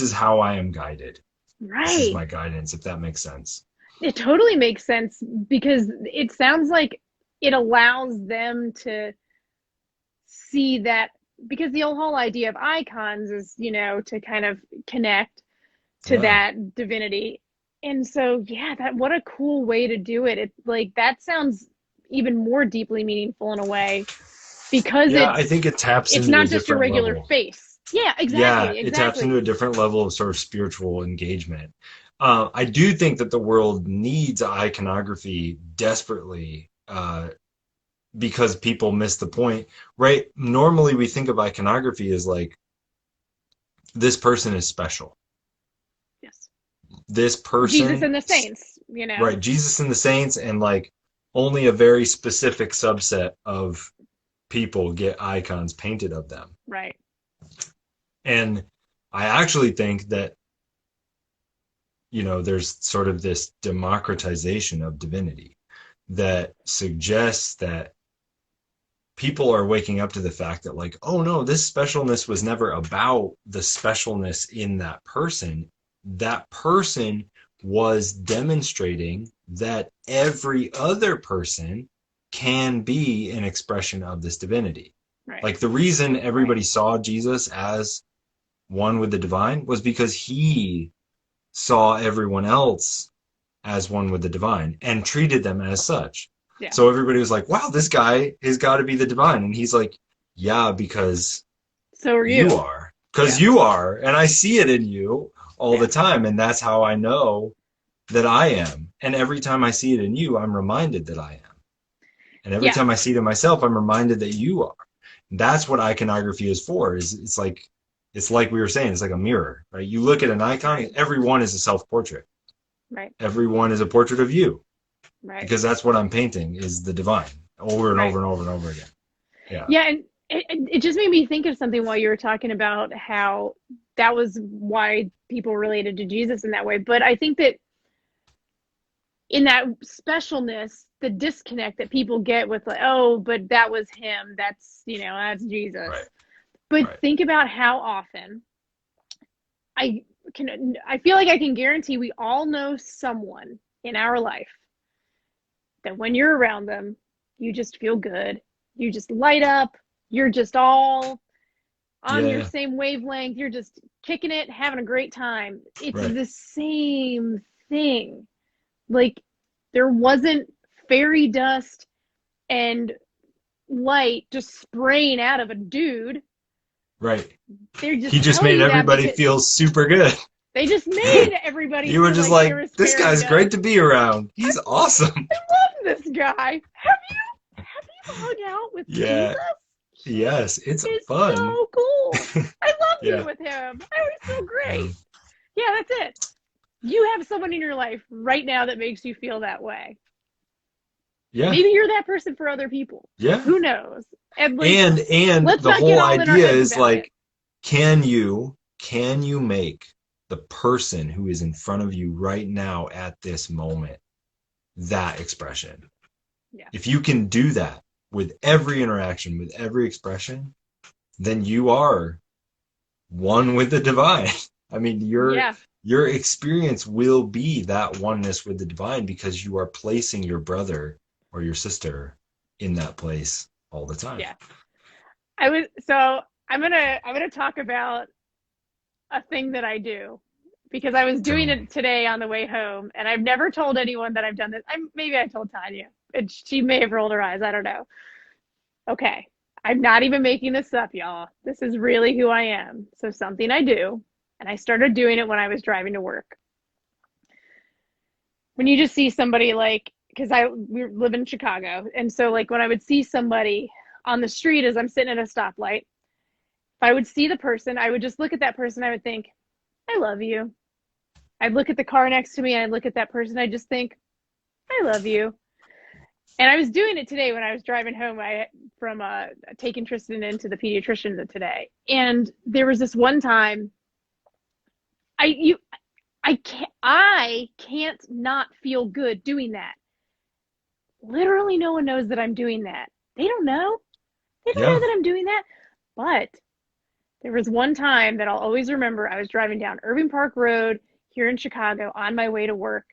is how I am guided. This is Right. my guidance, if that makes sense. It totally makes sense because it sounds like it allows them to see that, because the whole idea of icons is, to kind of connect to Yeah. that divinity. And so, yeah, that what a cool way to do it. It like that sounds even more deeply meaningful in a way because Yeah, I think it taps it's into a not just your different regular level. face. Yeah, Yeah, exactly, it taps into exactly. a different level of sort of spiritual engagement. I do think that the world needs iconography desperately, because people miss the point, right? Normally, we think of iconography as like this person is special. Yes. This Jesus person, and the saints. right? Jesus and the saints, and like only a very specific subset of people get icons painted of them. Right. And I actually think that there's sort of this democratization of divinity that suggests that people are waking up to the fact that, like, oh no, this specialness was never about the specialness in that person. That person was demonstrating that every other person can be an expression of this divinity. Right. Like the reason Right. everybody saw Jesus as one with the divine was because he saw everyone else as one with the divine and treated them as such. Yeah. So everybody was like, wow, this guy has got to be the divine. And he's like, yeah, because So are you you. are. because Yeah. you are, and I see it in you all the Yeah. time, and that's how I know that I am. And every time I see it in you, I'm reminded that I am. And every Yeah. time I see it in myself, I'm reminded that you are. That's what iconography is for. Is it's like we were saying, it's like a mirror, right? You look at an icon, Right. everyone is a self-portrait. Right. Everyone is a portrait of you Right. because that's what I'm painting is the divine over and over Right. and over and over again. Yeah. Yeah, and it just made me think of something while you were talking about how that was why people related to Jesus in that way. But I think that in that specialness, the disconnect that people get with like, oh, but that was him. That's, that's Jesus. Right. But Right. think about how often I I feel like I can guarantee we all know someone in our life that when you're around them, you just feel good. You just light up. You're just all on your Yeah. same wavelength. You're just kicking it, having a great time. It's Right. the same thing. Like there wasn't fairy dust and light just spraying out of a dude. Right. They He just just tell made you that everybody because feel super good. they just made everybody You were feel just like like, there was this fairy guy's dust. great to be around. He's awesome. I love this guy. Have you hung out with Jesus? Yeah. Yes. It's He's fun. so cool. I love being Yeah. with him. I always feel Yeah. great. Yeah, that's it. You have someone in your life right now that makes you feel that way. Yeah. Maybe you're that person for other people. Yeah. Who knows? And like, And let's the not get whole all in our idea heads is about it. like, can you make the person who is in front of you right now at this moment that expression? Yeah. If you can do that with every interaction, with every expression, then you are one with the divine. I mean, Yeah. your experience will be that oneness with the divine because you are placing your brother or your sister in that place all the time. Yeah. I'm gonna talk about a thing that I do because I was Tell doing me. it today on the way home, and I've never told anyone that I've done this. Maybe I told Tanya, and she may have rolled her eyes. I don't know. Okay, I'm not even making this up, y'all. This is really who I am. So something I do, and I started doing it when I was driving to work. When you just see somebody like, because we live in Chicago, and so like when I would see somebody on the street as I'm sitting at a stoplight, if I would see the person, I would just look at that person. I would think, I love you. I'd look at the car next to me. I'd look at that person. I'd just think, I love you. And I was doing it today when I was driving home from taking Tristan into the pediatrician today. And there was this one time I you I can't not feel good doing that. Literally no one knows that I'm doing that. They don't know. They don't know Yeah. that I'm doing that. But there was one time that I'll always remember. I was driving down Irving Park Road here in Chicago on my way to work.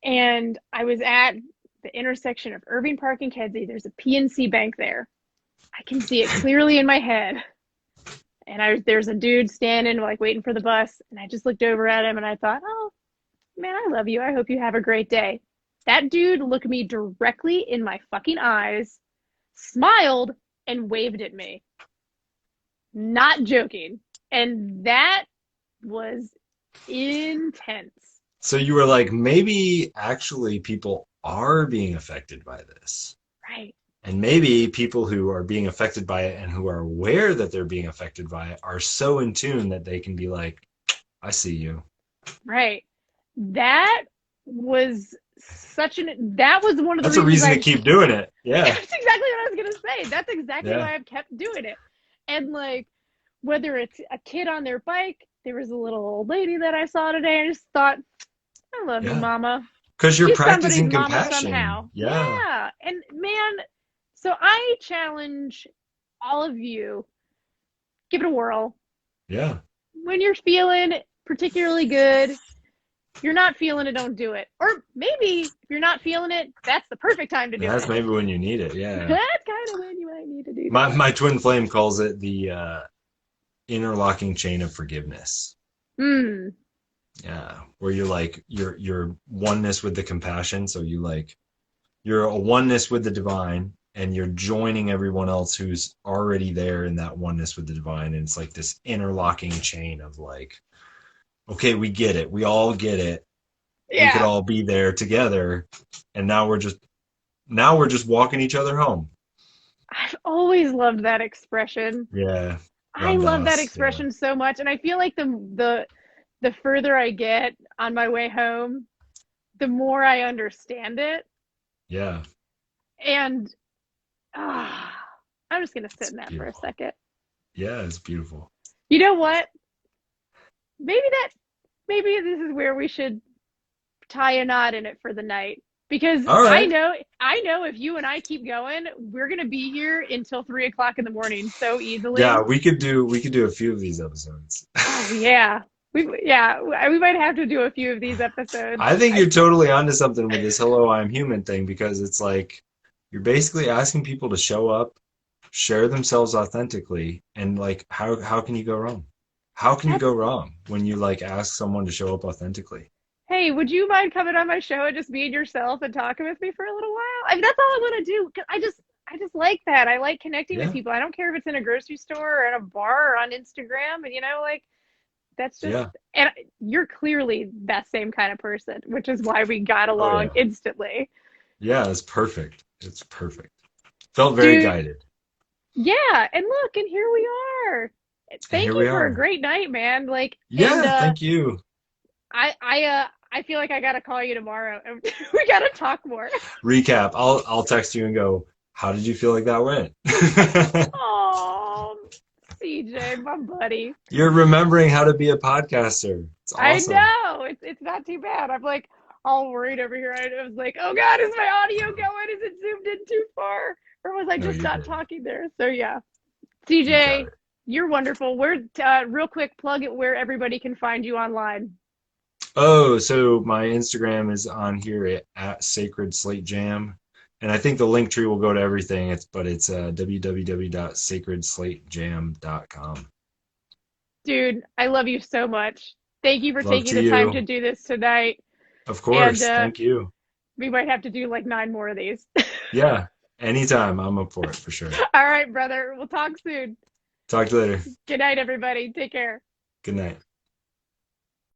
And I was at the intersection of Irving Park and Kedzie. There's a PNC Bank there. I can see it clearly in my head. And there's a dude standing, like waiting for the bus. And I just looked over at him and I thought, oh, man, I love you. I hope you have a great day. That dude looked me directly in my fucking eyes, smiled, and waved at me. Not joking. And that was intense. So you were like, maybe actually people are being affected by this. Right. And maybe people who are being affected by it and who are aware that they're being affected by it are so in tune that they can be like, I see you. Right. That was that was one of the That's a reasons reason to keep doing it. Yeah. that's exactly what I was gonna say. That's exactly Yeah. why I've kept doing it. And like whether it's a kid on their bike, there was a little old lady that I saw today. I just thought, I love you, Yeah. mama. Because you're She's somebody's practicing mama compassion. somehow. Yeah. Yeah. And man, so I challenge all of you, give it a whirl. Yeah. When you're feeling particularly good, if you're not feeling it, don't do it. Or maybe if you're not feeling it, that's the perfect time to do That's it. maybe when you need it. Yeah. That's kind of when you might need to do that. My twin flame calls it the interlocking chain of forgiveness. Hmm. Yeah. Where you're like you're oneness with the compassion. So you're a oneness with the divine. and you're joining everyone else who's already there in that oneness with the divine. And it's like this interlocking chain of like, okay, we get it. We all get it. We could Yeah. all be there together. And now we're just walking each other home. I've always loved that expression. Yeah. I Ram love that Dass. Yeah. expression so much. And I feel like the further I get on my way home, the more I understand it. Yeah. And ah, I'm just gonna sit It's in that for a beautiful. second. Yeah, it's beautiful. You know what? Maybe that maybe this is where we should tie a knot in it for the night. Because All right. I know if you and I keep going, we're gonna be here until 3 o'clock in the morning so Yeah, easily. we could do a few of these episodes. Oh yeah. We might have to do a few of these episodes. I think I you're totally onto something with this hello, I'm human thing because it's like you're basically asking people to show up, share themselves authentically, and like how can you go wrong? How can you go that's wrong when you like ask someone to show up authentically? Hey, would you mind coming on my show and just being yourself and talking with me for a little while? I mean, that's all I want to do. I just like that. I like connecting with Yeah, people. I don't care if it's in a grocery store or at a bar or on Instagram. And like that's just yeah, and you're clearly that same kind of person, which is why we got oh along yeah, instantly. yeah. It's perfect. It's perfect. Felt very Dude, guided, yeah, and look, and here we are. and Thank here you we for a are. great night, man. Like, and Yeah, thank you. I feel like I gotta call you tomorrow and we gotta talk more. Recap. I'll text you and go. How did you feel like that went? Oh, CJ, my buddy. You're remembering how to be a podcaster. It's I awesome. know it's not too bad. I'm like all worried over here. I was like, oh God, is my audio going? Is it zoomed in too far, or was I No, just you're not good. talking there? So yeah, You got CJ, it. you're wonderful. Where real quick plug it where everybody can find you online. Oh, so my Instagram is on here at Sacred Slate Jam. And I think the link tree will go to everything. It's www.sacredslategam.com. Dude, I love you so much. Thank you for Love taking to the time to you. do this tonight. Of And course. Thank you. we might have to do like 9 more of these. Yeah. Anytime. I'm up for it for sure. All right, brother. We'll talk soon. Talk to you later. Good night, everybody. Take care. Good night.